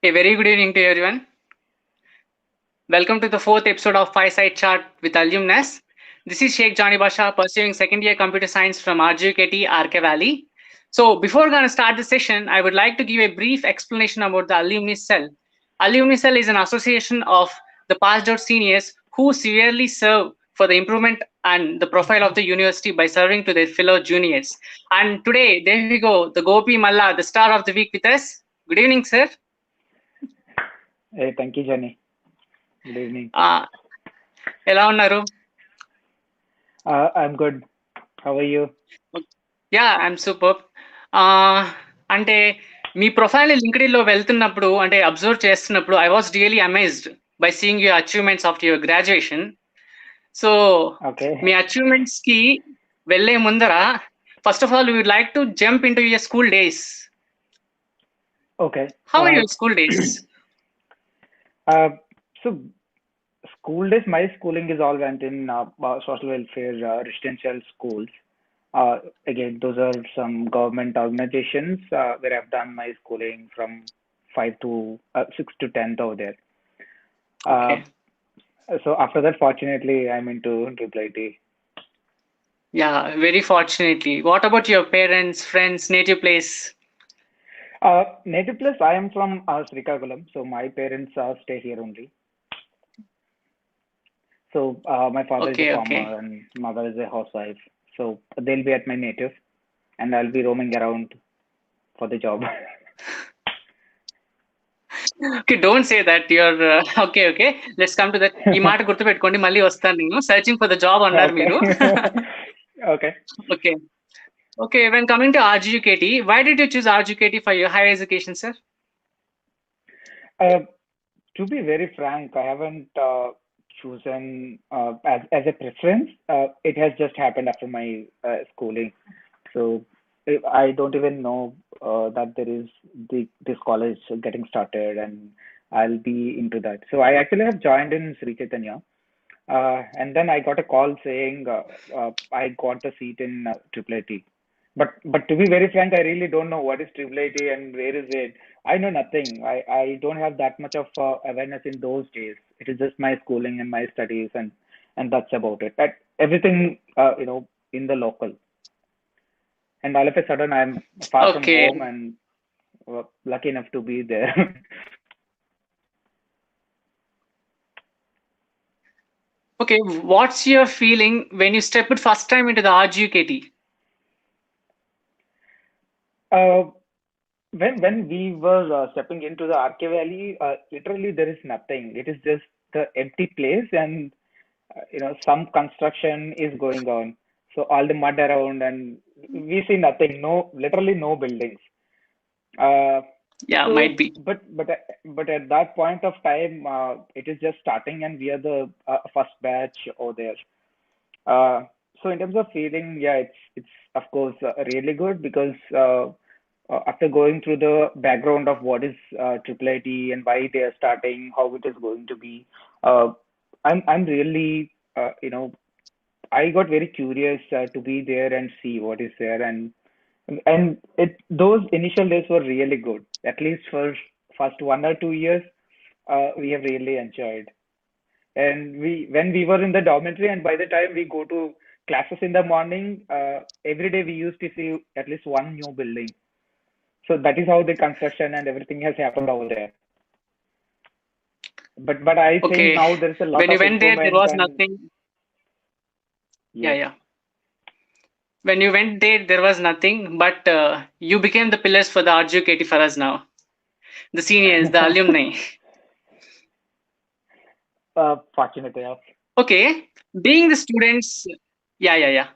A very good evening to everyone. Welcome to the fourth episode of Fireside Chat with Alumnus. This is Sheikh Johnny Basha, pursuing second year computer science from RGUKT, RK Valley. So, before we're going to start the session, I would like to give a brief explanation about the Alumni Cell. Alumni Cell is an association of the passed out seniors who severely serve for the improvement and the profile of the university by serving to their fellow juniors. And today, there we go, the Gopi Malla, the star of the week with us. Good evening, sir. Hey, thank you, Jenny. Good evening. Uh, ఎలా ఉన్నారు? I'm good. How are you? Yeah I'm super. అంటే మీ profile LinkedIn లో వెళ్తున్నప్పుడు అంటే observe చేస్తున్నప్పుడు I was really amazed by seeing your achievements of your graduation. So Okay. మీ achievements కి వెళ్ళే ముందర first of all would like to jump into your school days. Okay. How are your school days? So school days, my schooling is all went in social welfare residential schools. Again, those are some government organizations where I've done my schooling from 6 to 10th over there. Okay. Uh, so after that, fortunately, I'm into triple IT. Yeah very fortunately. What about your parents, friends, native place? Native place, I am from Srikakulam, so my parents stay here only. So my father is okay, a okay. farmer and mother is a housewife. So they'll be at my native, and I'll be roaming around for the job. Okay, don't say that your okay, okay, let's come to that. ఈ మాట గుర్తుపెట్టుకోండి, మళ్ళీ వస్తాను నేను. Searching for the job అన్నారు Okay. మీరు. Okay. Okay, okay. When coming to RGUKT, why did you choose RGUKT for your higher education, sir? Uh, to be very frank, I haven't chosen as a preference. It has just happened after my schooling. So I don't even know that there is this college getting started, and I'll be into that. So I actually have joined in Sri Chaitanya, and then I got a call saying I got the seat in Triple IT. But to be very frank, I really don't know what is Triple IT and where is it. I know nothing. I don't have that much of awareness in those days. It is just my schooling and my studies, and that's about it. That everything in the local. And all of a sudden, I'm far from Okay, home and lucky enough to be there. okay. What's your feeling when you stepped first time into the RGUKT? uh, when we were stepping into the RK Valley, literally there is nothing. It is just the empty place, and some construction is going on. So all the mud around, and we see nothing. No, literally no buildings. Uh, Yeah, might so, be. but at that point of time, it is just starting, and we are the first batch over there. Uh, so in terms of feeling, yeah, it's of course really good because after going through the background of what is Triple IT and why they are starting, how it is going to be, uh, I'm really I got very curious to be there and see what is there, and it those initial days were really good. At least for first 1 or 2 years, we have really enjoyed. And we when we were in the dormitory, and by the time we go to classes in the morning, every day we used to see at least one new building. So that is how the construction and everything has happened over there. But I think Okay. now there is a lot When you of went there, there improvement was and nothing. Yeah, yes. yeah. When you went there was nothing, but you became the pillars for the RGUKT for us now. The seniors, the alumni. Fortunate enough. Okay. Being the students, yeah, yeah, yeah.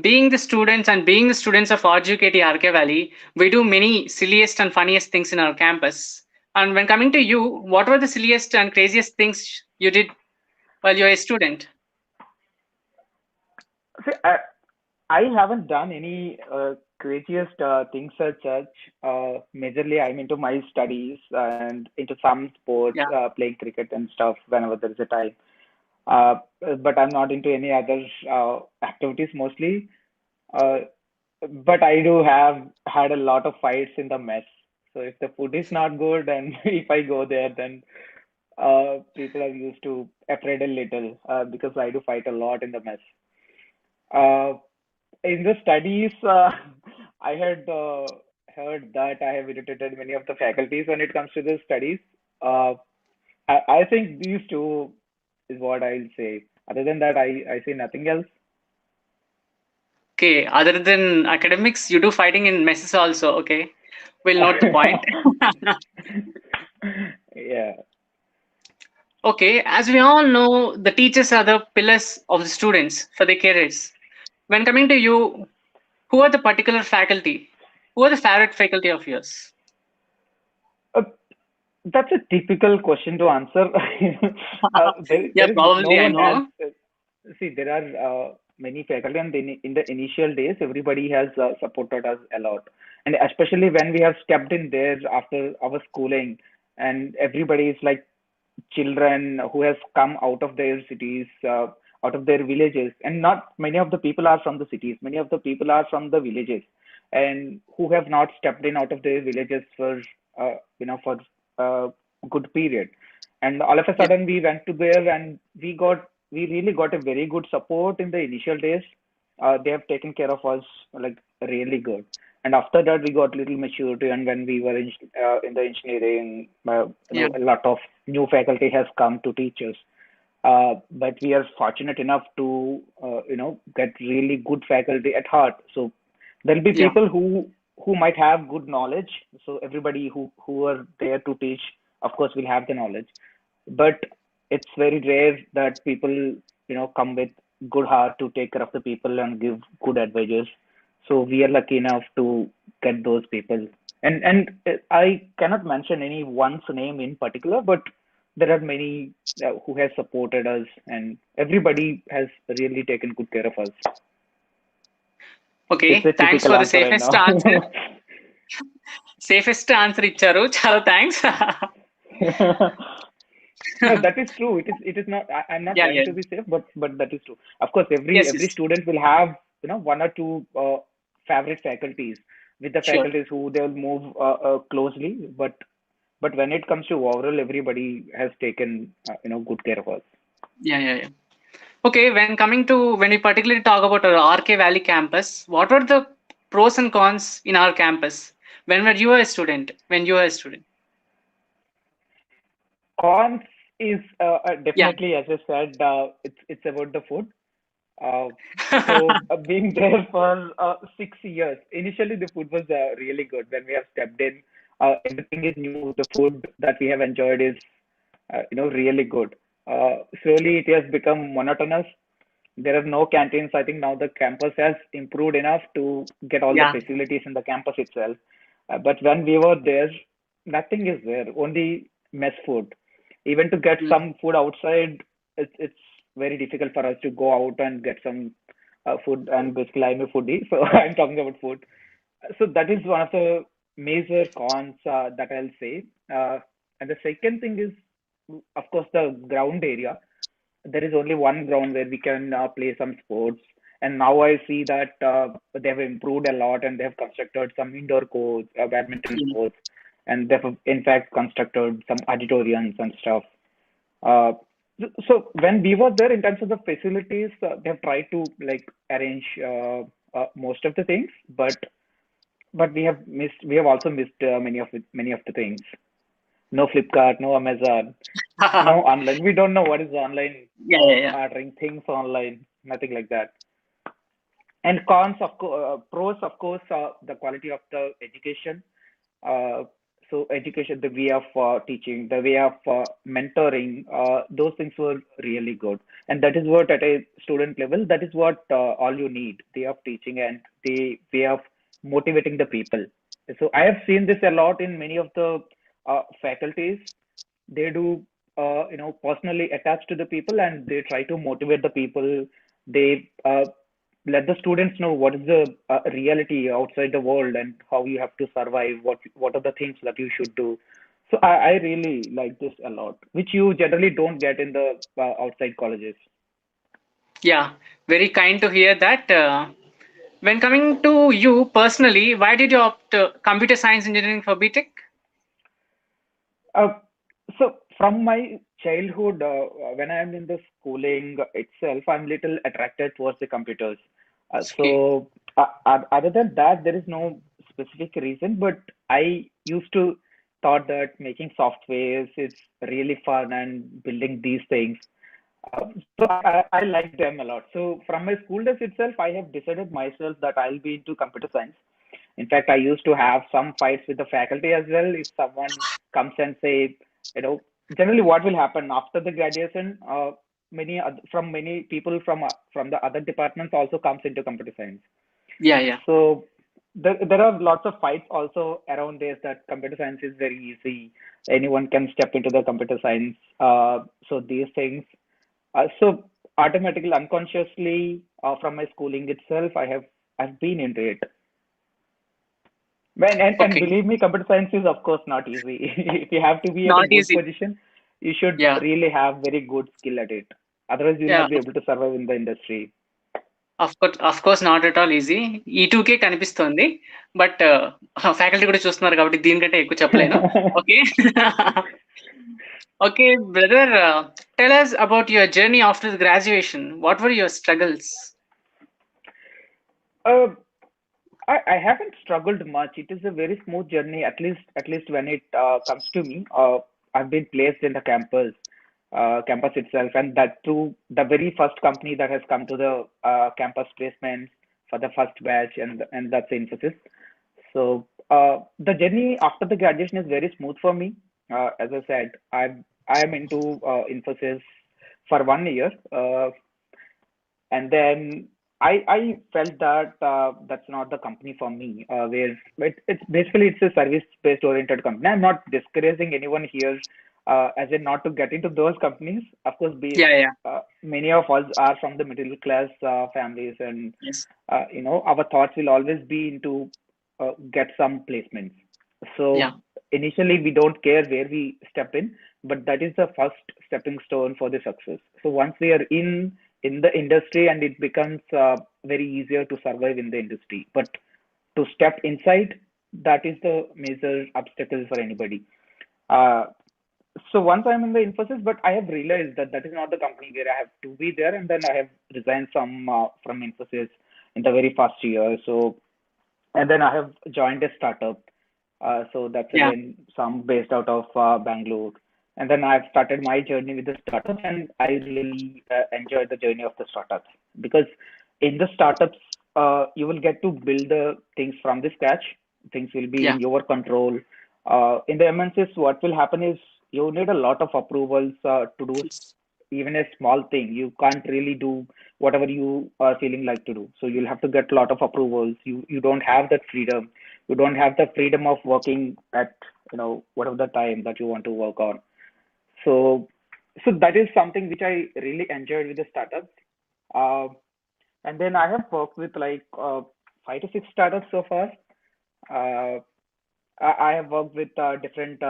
Being the students and being the students of RGUKT RK Valley, we do many silliest and funniest things in our campus. And when coming to you, what were the silliest and craziest things you did while you were a student? See, I haven't done any craziest things as such. Majorly, I'm into my studies and into some sports, Yeah. playing cricket and stuff whenever there is a time. Uh, but I'm not into any other activities mostly. Uh, but I do have had a lot of fights in the mess. So if the food is not good, and if I go there, then people are used to afraid a little because I do fight a lot in the mess. Uh, in the studies, I had heard that I have irritated many of the faculties when it comes to the studies. Uh, I think these two is what I'll say. Other than that, I say nothing else. Okay, other than academics, you do fighting in messes also. Okay, we'll note the point. Yeah. Okay, as we all know, the teachers are the pillars of the students for their careers. When coming to you, who are the particular faculty? Who are the favorite faculty of yours? Uh, that's a difficult question to answer. Yeah, There is no probably I one has. know. See, there are many faculty, and in the initial days, everybody has supported us a lot. And especially when we have stepped in there after our schooling, and everybody is like children who has come out of their cities, out of their villages, and not many of the people are from the cities. Many of the people are from the villages, and who have not stepped in out of their villages for for a good period. And all of a Yeah, sudden, we went to there, and we really got a very good support in the initial days. They have taken care of us like really good. And after that, we got little maturity, and when we were in the engineering, yeah, a lot of new faculty has come to teach us. But we are fortunate enough to, get really good faculty at heart. So there'll be yeah. people who might have good knowledge. So everybody who are there to teach, of course, will have the knowledge. But it's very rare that people, come with good heart to take care of the people and give good advices. So we are lucky enough to get those people. And I cannot mention any one's name in particular, but there are many who have supported us, and everybody has really taken good care of us. It's Okay, a thanks typical for the answer right safest now. answer. Safest answer ఇచ్చారు. చాలా thanks. No, that is true. It is not. I'm not Yeah, trying yeah. to be safe, but that is true. Of course, Yes, every yes. student will have one or two favorite faculties with the Sure. faculties who they will move closely. But when it comes to overall, everybody has taken good care of us. Yeah, yeah, yeah. Okay, when we particularly talk about our RK Valley campus, what were the pros and cons in our campus when were you a student? When you were a student? Cons is Yeah. definitely, as I said, it's about the food. Uh, so being there for 6 years, initially the food was really good. When we have stepped in, everything is new. The food that we have enjoyed is really good. Slowly it has become monotonous. There are no canteens. I think now the campus has improved enough to get all the Yeah. facilities in the campus itself. But when we were there, nothing is there. Only mess food. Even to get Mm. some food outside, it's very difficult for us to go out and get some food. And basically, I'm a foodie, so I'm talking about food. So that is one of the major cons that I'll say. And the second thing is, of course, the ground area. There is only one ground where we can play some sports. And now I see that they have improved a lot, and they have constructed some indoor courts, badminton Yeah. courts, and they have in fact constructed some auditoriums and stuff. Uh, so when we were there, in terms of the facilities, they have tried to like arrange most of the things, but we have also missed many of the things. No Flipkart, no Amazon, no online. We don't know what is online Yeah, yeah, yeah. ordering things online, nothing like that. And cons, pros, of course, the quality of the education. Uh, so education, the way of teaching, the way of mentoring, those things were really good. And that is what, at a student level, that is what all you need, the way of teaching and the way of motivating the people. So I have seen this a lot in many of the faculties. They do, personally attach to the people, and they try to motivate the people. They let the students know what is the reality outside the world and how you have to survive. What are the things that you should do. So I really like this a lot, which you generally don't get in the outside colleges. Yeah. Very kind to hear that. When coming to you personally, why did you opt computer science engineering for BTech? Uh, so from my childhood, when I'm in the schooling itself, I'm little attracted towards the computers. Okay. Other than that, there is no specific reason, but I used to thought that making softwares is really fun and building these things. So I like them a lot. So from my school days itself, I have decided myself that I'll be into computer science. In fact, I used to have some fights with the faculty as well. If someone comes and say, you know, generally what will happen after the graduation, many people from the other departments also comes into computer science. Yeah, yeah. So there are lots of fights also around this that computer science is very easy. Anyone can step into the computer science. So these things. So automatically, unconsciously, from my schooling itself, I've been into it. And Okay. believe me, computer science is of course not easy. If you have to be at a Not good easy. position, you should Yeah. really have very good skill at it. Otherwise, you'll Yeah. not be able to survive in the industry. Of course not at all easy. ఈ టూకే కనిపిస్తుంది. But faculty కూడా చూస్తున్నారు కాబట్టి దీనికంటే ఎక్కువ చెప్పలేను. Okay. Okay brother, tell us about your journey after the graduation. What were your struggles? Uh, I haven't struggled much. It is a very smooth journey, at least when it comes to me. I've been placed in the campus itself, and that too, the very first company that has come to the campus placement for the first batch, and that's Infosys. So the journey after the graduation is very smooth for me. As I said, I am into Infosys for 1 year, and then I felt that that's not the company for me. Where it's a service based oriented company. I'm not discouraging anyone here, as in not to get into those companies. Of course, Yeah, yeah. many of us are from the middle class families, and Yes. our thoughts will always be into get some placements. Yeah. So initially, we don't care where we step in, but that is the first stepping stone for the success. So once we are in the industry, and it becomes very easier to survive in the industry. But to step inside, that is the major obstacle for anybody. Uh, so once I'm in the Infosys, but I have realized that that is not the company where I have to be there, and then I have resigned from Infosys in the very first year. So and then I have joined a startup. So that's Yeah. again some based out of Bangalore. And then I've started my journey with the startup, and I really enjoy the journey of the startups because in the startups, you will get to build the things from the scratch. Things will be Yeah. in your control. In the MNCs, what will happen is you need a lot of approvals to do even a small thing. You can't really do whatever you are feeling like to do. So you'll have to get a lot of approvals. You don't have that freedom. You don't have the freedom of working at whatever the time that you want to work on. So so that is something which I really enjoyed with the startups. Uh, and then I have worked with like 5 to 6 startups so far. Uh, I have worked with different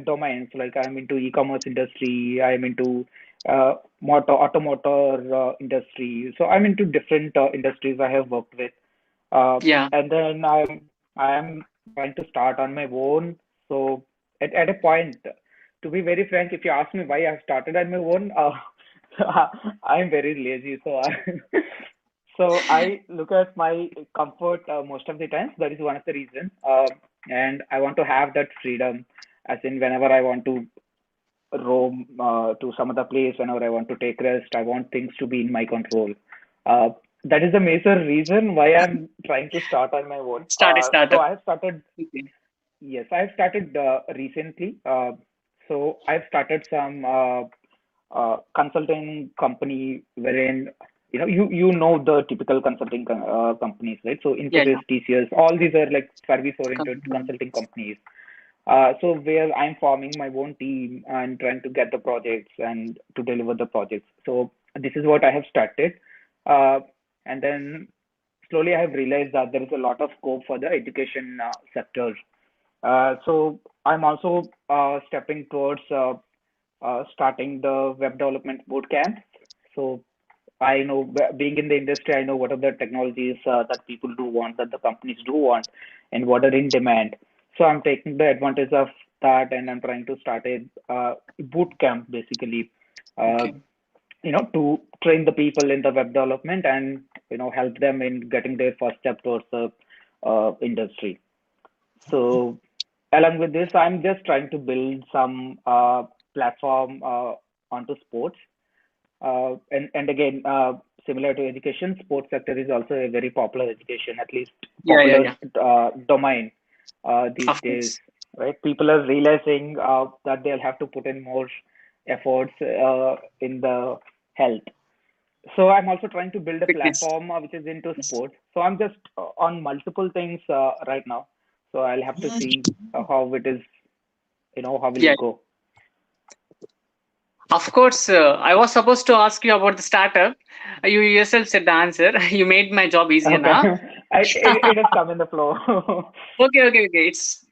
domains. Like I'm into e-commerce industry. I'm into automotive industry. So I'm into different industries I have worked with. Yeah. And then I am trying to start on my own. So at a point, to be very frank, if you ask me why I started on my own, I'm very lazy. So I look at my comfort most of the times. That is one of the reasons. And I want to have that freedom, as in whenever I want to roam to some other place, whenever I want to take rest, I want things to be in my control. Uh, that is the major reason why I'm trying to start on my own. Start a So startup. I have started, Okay. yes, I've started recently. So I've started some consulting company wherein you know the typical consulting companies, right? So Yeah, Infosys, yeah. TCS, all these are like service oriented Company. consulting companies. So where I'm forming my own team and trying to get the projects and to deliver the projects. So this is what I have started. Uh, and then slowly I have realized that there is a lot of scope for the education sector. So I'm also stepping towards starting the web development bootcamp. So I know, being in the industry, I know what are the technologies that people do want, that the companies do want, and what are in demand. So I'm taking the advantage of that, and I'm trying to start a boot camp basically, uh, Okay. to train the people in the web development and help them in getting their first step towards the industry. So along with this, I'm just trying to build some platform onto sports. And again, similar to education, sports sector is also a very popular education, at least Yeah, yeah, popular yeah. domain these Of days, course. right? People are realizing that they'll have to put in more efforts in the health. So I'm also trying to build a Fitness. platform which is into sports. So I'm just on multiple things right now. So I'll have to see how it is, how will Yeah. it go. Of course, I was supposed to ask you about the startup. You yourself said the answer. You made my job easier Okay, now. it has come in the flow. Okay, okay, okay. It's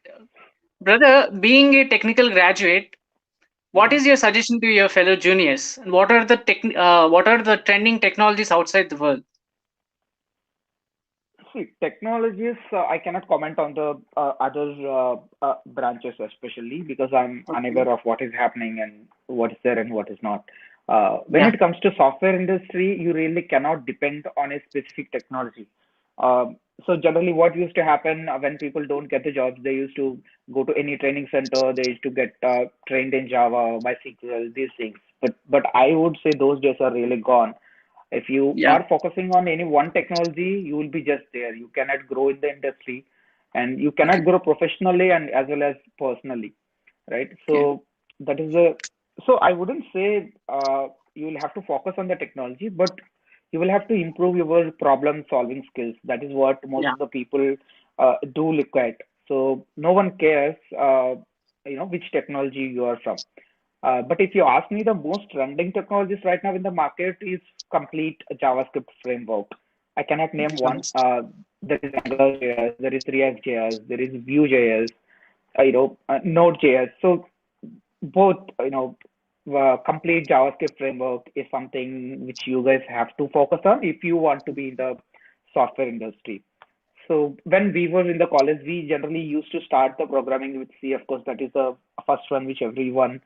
brother, being a technical graduate, what Mhm. is your suggestion to your fellow juniors? And what are the trending technologies outside the world? See, technologies, I cannot comment on the other branches, especially because I'm Okay. unaware of what is happening and what is there and what is not. When Yeah. it comes to software industry, you really cannot depend on a specific technology. So generally, what used to happen when people don't get the jobs, they used to go to any training center. They used to get trained in Java, MySQL, these things. But I would say those days are really gone. If you Yeah. are focusing on any one technology, you will be just there. You cannot grow in the industry, and you Okay. cannot grow professionally and as well as personally, right? Okay. So that is the so I wouldn't say you will have to focus on the technology, but you will have to improve your problem solving skills. That is what most Yeah. of the people do look at. So no one cares, which technology you are from. But if you ask me, the most trending technologies right now in the market is complete JavaScript framework. I cannot name one. There is AngularJS, there is React.js, there is Vue.js, Node.js. So both, complete JavaScript framework is something which you guys have to focus on if you want to be in the software industry. So when we were in the college, we generally used to start the programming with C. Of course, that is the first one which everyone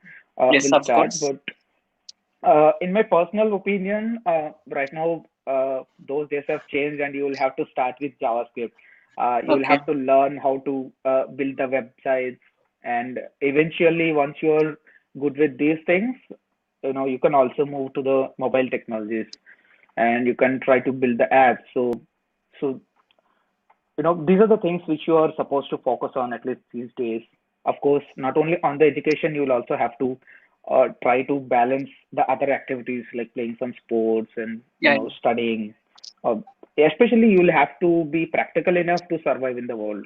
Yes, will of start. course. But in my personal opinion, right now those days have changed, and you will have to start with JavaScript. You will Okay. have to learn how to build the websites, and eventually, once you're good with these things, you can also move to the mobile technologies, and you can try to build the apps. So these are the things which you are supposed to focus on at least these days. Of course, not only on the education, you will also have to try to balance the other activities like playing some sports and Yeah. studying. Uh, Especially, you will have to be practical enough to survive in the world.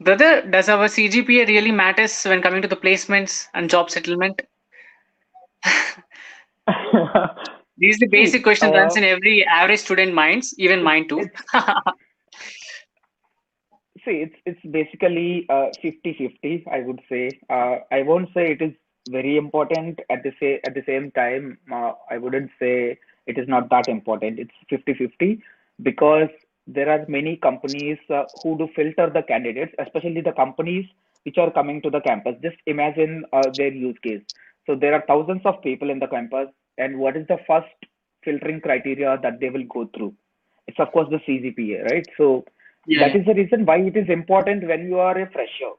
Brother, does our CGPA really matters when coming to the placements and job settlement? These are the See, basic question runs in every average student minds, even it's mine too. it's it's basically 50-50, I would say. I won't say it is very important at the same time. I wouldn't say it is not that important. It's 50-50 because there are many companies who do filter the candidates, especially the companies which are coming to the campus. Just imagine their use case. So there are thousands of people in the campus, and what is the first filtering criteria that they will go through? It's of course the CGPA, right? So Yeah, that yeah. is the reason why it is important when you are a fresher.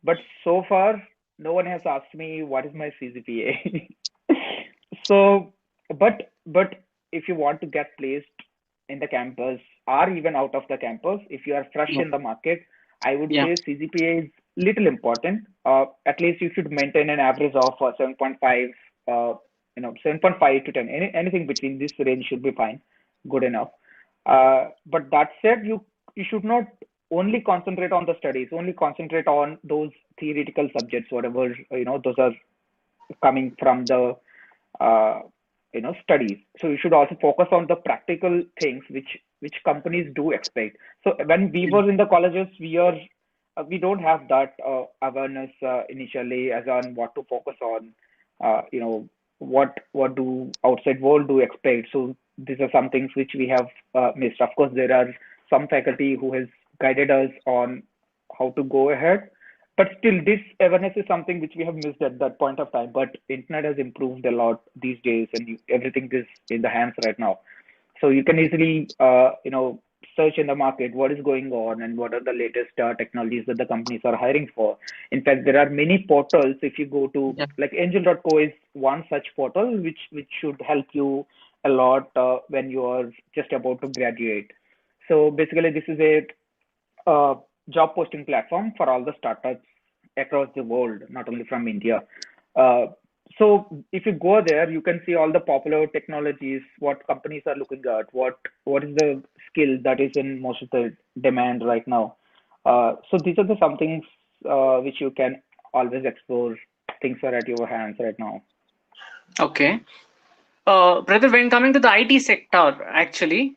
But so far, no one has asked me what is my CGPA. So, but if you want to get placed in the campus or even out of the campus, if you are fresh Yeah. in the market, I would Yeah. say CGPA is little important. At least you should maintain an average of 7.5, 7.5 to 10. Anything between this range should be fine, good enough. But that said, you should not only concentrate on the studies, only concentrate on those theoretical subjects, whatever those are coming from the uh, studies. So you should also focus on the practical things which companies do expect. So when we Yeah. were in the colleges, we don't have that awareness initially as on what to focus on. What do outside world do expect. So these are some things which we have missed. Of course, there are some faculty who has guided us on how to go ahead, but still, this awareness is something which we have missed at that point of time. But internet has improved a lot these days, and everything is in the hands right now. So you can easily, search in the market what is going on and what are the latest technologies that the companies are hiring for. In fact, there are many portals. If you go to Yeah. like Angel.co is one such portal which should help you a lot when you are just about to graduate. So basically, this is a uh, job posting platform for all the startups across the world, not only from India. Uh, so if you go there, you can see all the popular technologies, what companies are looking at, what is the skill that is in most of the demand right now. So these are the some things which you can always explore. Things are at your hands right now. Okay. Brother, when coming to the IT sector, actually,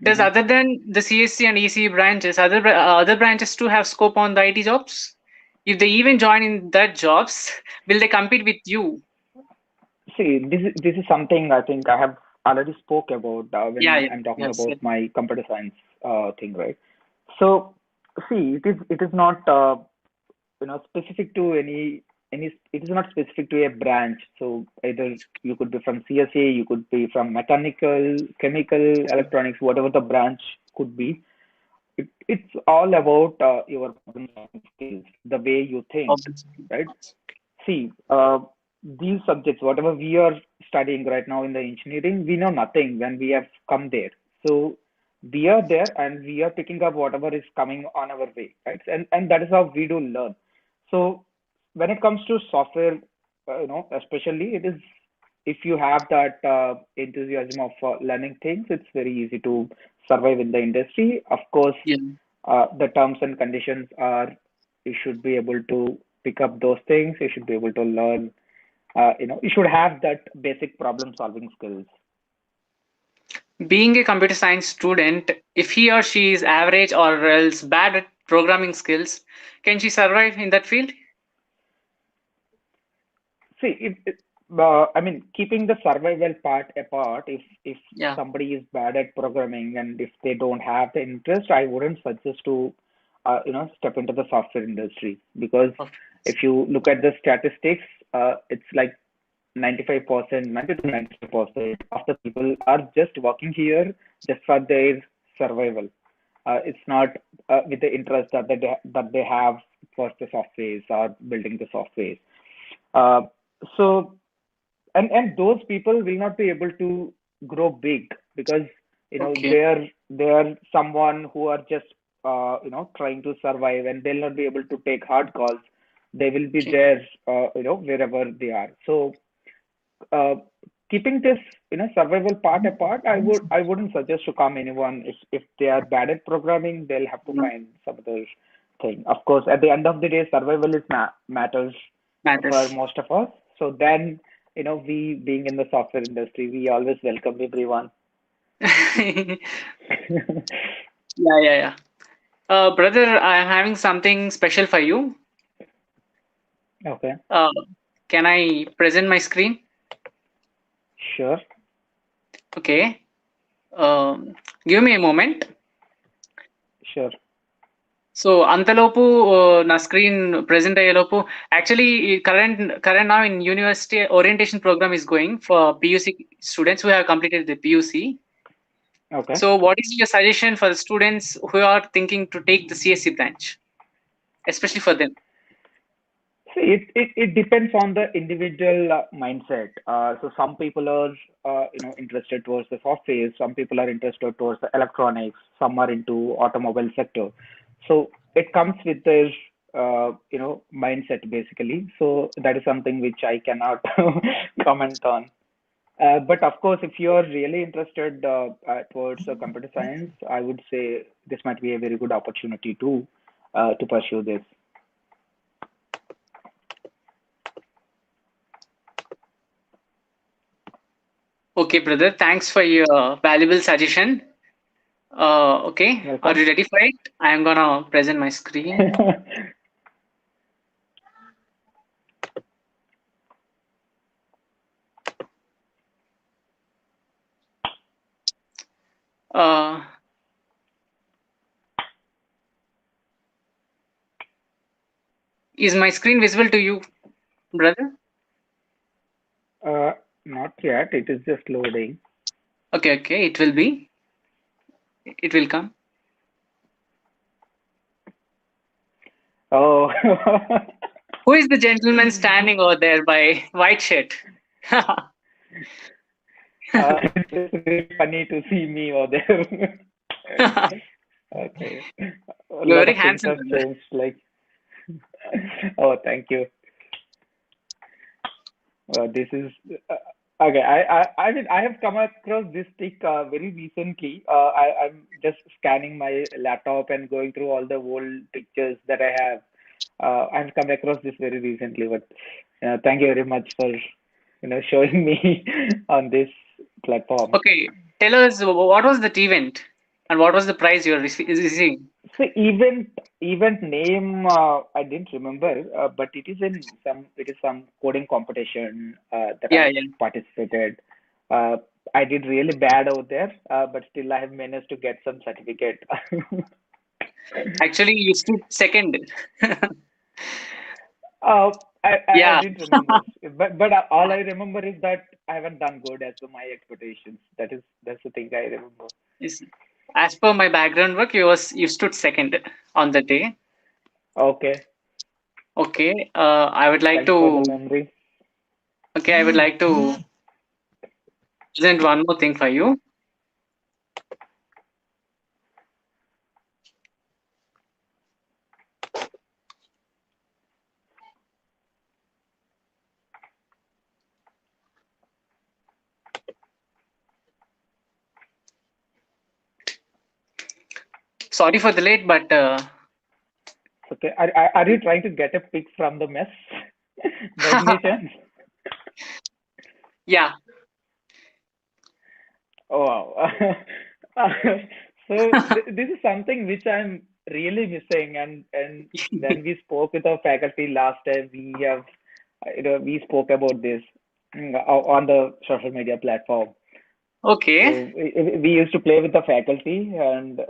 does Hmm. other than the CSC and ECE branches, other branches too have scope on the IT jobs? If they even join in that jobs, will they compete with you? See, this is something I think I have already spoke about Yeah, when yeah, I'm talking yes, about yes. my computer science thing, right? So, see, it is not specific to any. It is not specific to a branch. So either you could be from CSA, you could be from mechanical, chemical, electronics, whatever the branch could be. It's all about your problem solving skills, the way you think, Obviously. right? See, these subjects, whatever we are studying right now in the engineering, we know nothing when we have come there. So we are there and we are picking up whatever is coming on our way, right? And that is how we do learn. So when it comes to software, especially it is if you have that enthusiasm of learning things, it's very easy to survive in the industry. Of course, Yeah. the terms and conditions are you should be able to pick up those things. You should be able to learn. You should have that basic problem solving skills. Being a computer science student, if he or she is average or else bad at programming skills, can she survive in that field? See, I mean, keeping the survival part apart, if Yeah. somebody is bad at programming and if they don't have the interest, I wouldn't suggest to, step into the software industry because Of if you look at the statistics, it's like 95%, 90 to 95% of the people are just working here just for their survival. It's not with the interest that they have for the softwares or building the softwares. Uh, so and those people will not be able to grow big because okay. they're someone who are just trying to survive and they'll not be able to take hard calls. They will be Okay. there wherever they are. So uh, keeping this survival part apart, I wouldn't suggest to come anyone if they are bad at programming. They'll have to Mm, find some other thing. Of course, at the end of the day, survival is matters for matters. most of us. So then, we being in the software industry, we always welcome everyone. Yeah, yeah, yeah. Brother, I am having something special for you. Okay, Uh, can I present my screen? sure. Okay. Um, give me a moment. Sure. So అంతలోపు నా screen present అయ్యేలోపు actually current now in university orientation program is going for PUC students who have completed the PUC. Okay. So what is your suggestion for the students who are thinking to take the CSC branch, especially for them? See, it depends on the individual mindset. So some people are, interested towards the software. Some people are interested towards the electronics. Some are into automobile sector. So it comes with their, mindset basically. So that is something which I cannot comment on. But of course, if you are really interested towards computer science, I would say this might be a very good opportunity to pursue this. Okay, brother, thanks for your valuable suggestion. Okay, are Welcome. you ready for it? I am gonna present my screen. Uh, Is my screen visible to you, brother? Not yet. It is just loading. Okay, okay. It will be. It will come. Oh, Who is the gentleman standing over there by white shirt? it's really funny to see me over there. Okay. A You're lot very of things handsome, have brother. changed. Like, oh, thank you. This is okay. I mean, I have come across this pic very recently. I'm just scanning my laptop and going through all the old pictures that I have. I've come across this very recently, but thank you very much for showing me on this platform. Okay, tell us what was that event and what was the prize you're receiving? So event name I didn't remember, but it is some coding competition that Yeah, I've yeah. participated. Uh, I did really bad out there, but still I have managed to get some certificate. Actually, you stood second. Uh, I Yeah. didn't remember, but all I remember is that I haven't done good as per my expectations. That's the thing I remember. Yes. As per my background work, you stood second on the day. Okay, Okay. I would like thanks for the to. memory. Okay, I would like to present one more thing for you. Sorry for the late, but Okay, are you trying to get a pic from the mess by any chance? yeah. Oh, wow. So this is something which I'm really missing, and when we spoke with our faculty last time, we spoke about this on the social media platform. Okay. So we used to play with the faculty, and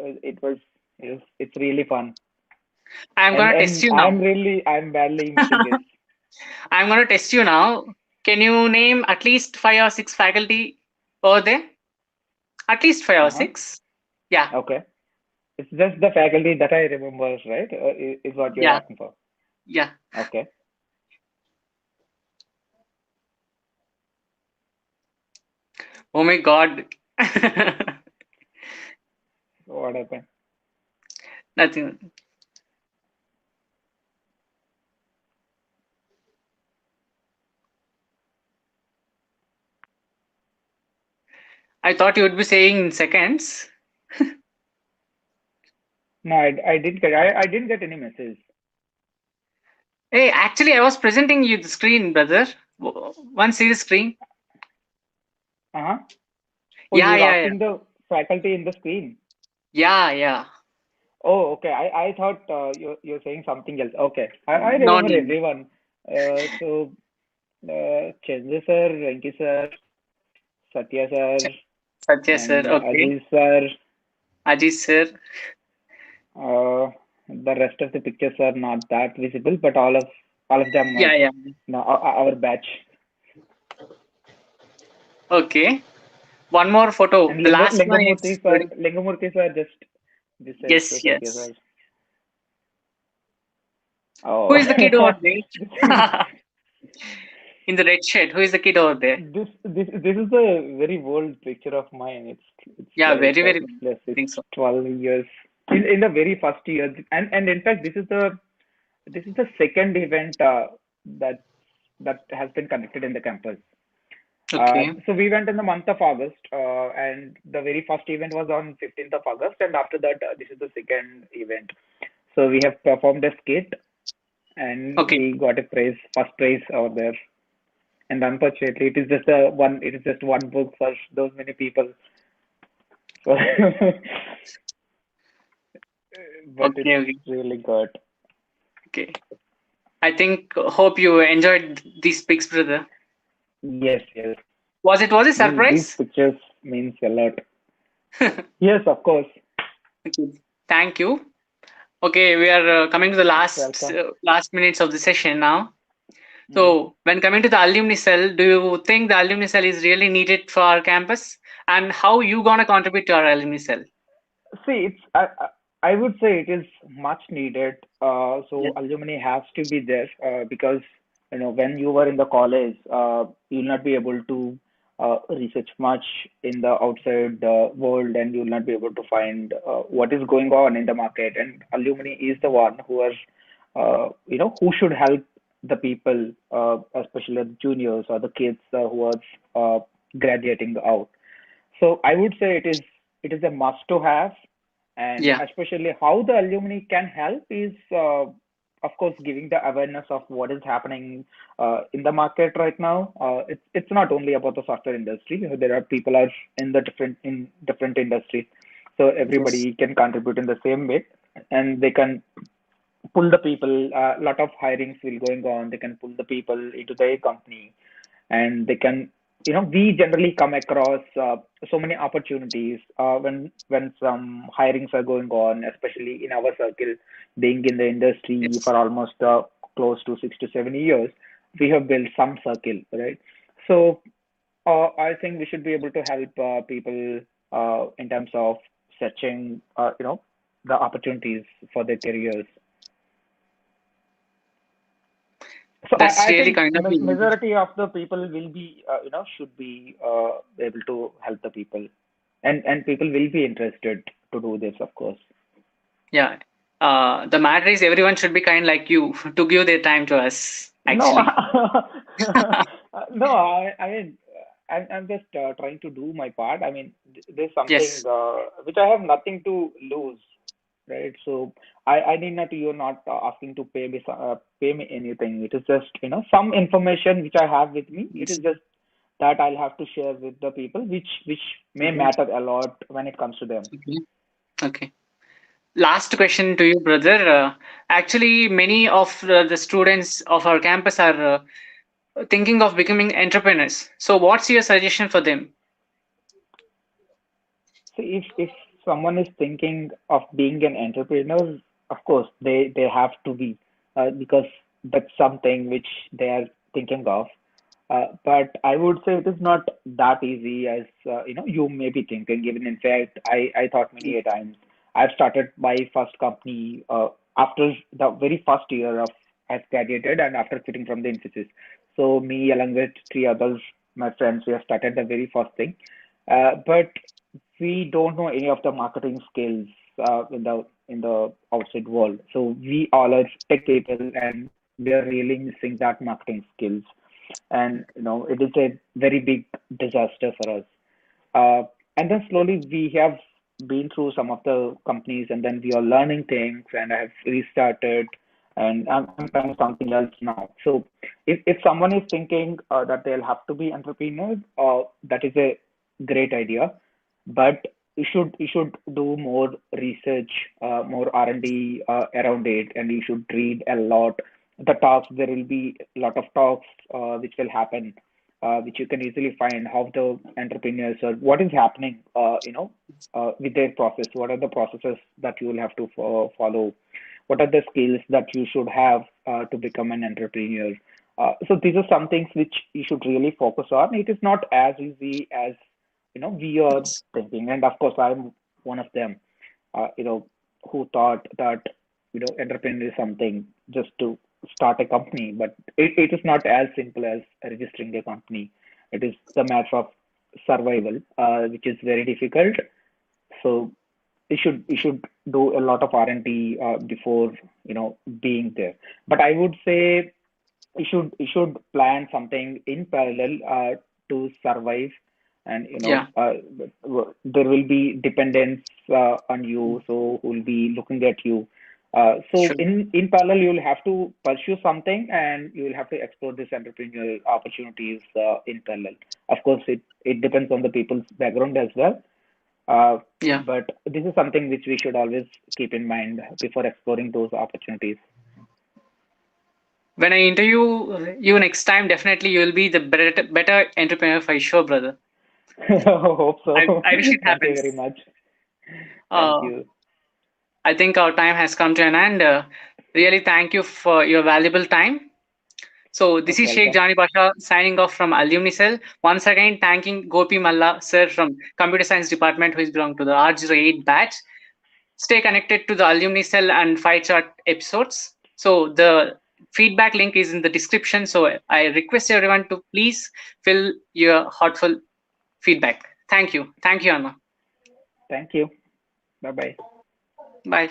it's really fun. I'm And gonna test and you now. I'm badly missing this. I'm gonna test you now. Can you name at least 5 or 6 faculty over there? At least five or Uh-huh. six. Yeah. Okay. It's just the faculty that I remember, right? Is what you're Yeah. asking for. Yeah. Okay. Oh my God. What happened? Nothing. I thought you would be saying in seconds. No, I didn't get I didn't get any message. Hey, actually, I was presenting you the screen, brother. One see the screen. Uh-huh. Oh, Yeah, you're yeah, yeah. asking the faculty in the screen. Yeah, yeah. Oh, okay. I thought you're saying something else. Okay. I No, remember no, no. everyone. So Chandra sir, Venki sir, Satya sir, Satya sir. and Okay. Aziz sir. Ajit sir. The rest of the pictures are not that visible, but all of them are Yeah, yeah. our batch. Okay. One more photo. And The last one is very. Lingamurti sir just besides the Yes, Satya yes. sir. Who Oh, is the kid over this there? In the red shirt. Who is the kid over there? this is a very old picture of mine. It's Yeah, like very, very. it's less. I It's think so. 12 years in the very first year, and in fact this is the second event that that has been conducted in the campus. Okay. So we went in the month of August, and the very first event was on 15th of August, and after that, this is the second event. So we have performed a skit, and Okay. we got a first prize over there. And unfortunately, it is just one book for those many people. So, but Okay. it's Okay. really good. Okay. I think hope you enjoyed these pics, brother. Yes, yes. Was it These surprise? pictures means a lot. Yes, of course. Okay. Thank you. Okay, we are coming to the Welcome. last minutes of the session now. Mhm. So, when coming to the alumni cell, do you think the alumni cell is really needed for our campus, and how you gonna contribute to our alumni cell? See, I would say it is much needed. Yeah. So alumni has to be there because when you were in the college, you'll not be able to research much in the outside world, and you'll not be able to find what is going on in the market. And alumni is the one who are, who should help the people, especially the juniors or the kids who are graduating out. So I would say it is a must to have, and Yeah. especially how the alumni can help is, of course, giving the awareness of what is happening in the market right now. It's not only about the software industry. There are people are in different industries, so Yes. everybody can contribute in the same way, and they can pull the people. A lot of hirings will going on. They can pull the people into their company, and they can we generally come across so many opportunities when some hirings are going on, especially in our circle, being in the industry Yes. for almost close to 6 to 7 years. We have built some circle, right? So I think we should be able to help people in terms of searching the opportunities for their careers. So That's I really think kind of you. majority of the people will be, should be able to help the people, and people will be interested to do this, of course. Yeah. The matter is everyone should be kind like you to give their time to us, No, actually. no, I mean, I'm just trying to do my part. I mean, there's something Yes. which I have nothing to lose, right? So I need not, you're not asking to pay me anything. It is just, some information which I have with me. It Yes. is just that I'll have to share with the people, which may Mhm. matter a lot when it comes to them. Okay. Okay. Last question to you, brother. Actually, many of the students of our campus are thinking of becoming entrepreneurs. So, what's your suggestion for them? So if someone is thinking of being an entrepreneur, of course they have to be, because that's something which they are thinking of. But I would say it is not that easy as you may be thinking. Even in fact, I thought many a times. I've started my first company after the very first year of I've graduated and after quitting from the Infosys. So me along with three others, my friends, we have started the very first thing. But we don't know any of the marketing skills in the outside world. So we all are tech people, and we are really missing that marketing skills. And it is a very big disaster for us. And then slowly we have been through some of the companies, and then we are learning things, and I have restarted, and I'm trying something else now. So if someone is thinking that they'll have to be entrepreneurs, that is a great idea, but you should do more research, more R&D around it, and you should read a lot. The talks, there will be a lot of talks which will happen, which you can easily find how the entrepreneurs or what is happening, with their process. What are the processes that you will have to follow? What are the skills that you should have to become an entrepreneur? So these are some things which you should really focus on. It is not as easy as we are thinking, and of course, I'm one of them. Who thought that entrepreneur is something just to start a company, but it is not as simple as registering a company. It is the matter of survival, which is very difficult. So you should do a lot of R&D before being there. But I would say you should plan something in parallel to survive, and Yeah. there will be dependents on you, so who will be looking at you. So Sure. in parallel, you'll have to pursue something, and you will have to explore these entrepreneurial opportunities in parallel. Of course, it depends on the people's background as well. Uh, Yeah. but this is something which we should always keep in mind before exploring those opportunities. When I interview you next time, definitely you will be the better entrepreneur for sure, brother. Hope so. I wish it Thank you happens. very much. Thank Uh, you. I think our time has come to an end. Really, thank you for your valuable time. So this is Most Sheikh welcome. Jani Basha signing off from Alumni Cell. Once again, thanking Gopi Malla sir from Computer Science Department, who is belong to the R08 batch. Stay connected to the Alumni Cell and Chart episodes. So the feedback link is in the description. So I request everyone to please fill your heartful feedback. Thank you. Thank you, Anna. Thank you. Bye bye. Bye.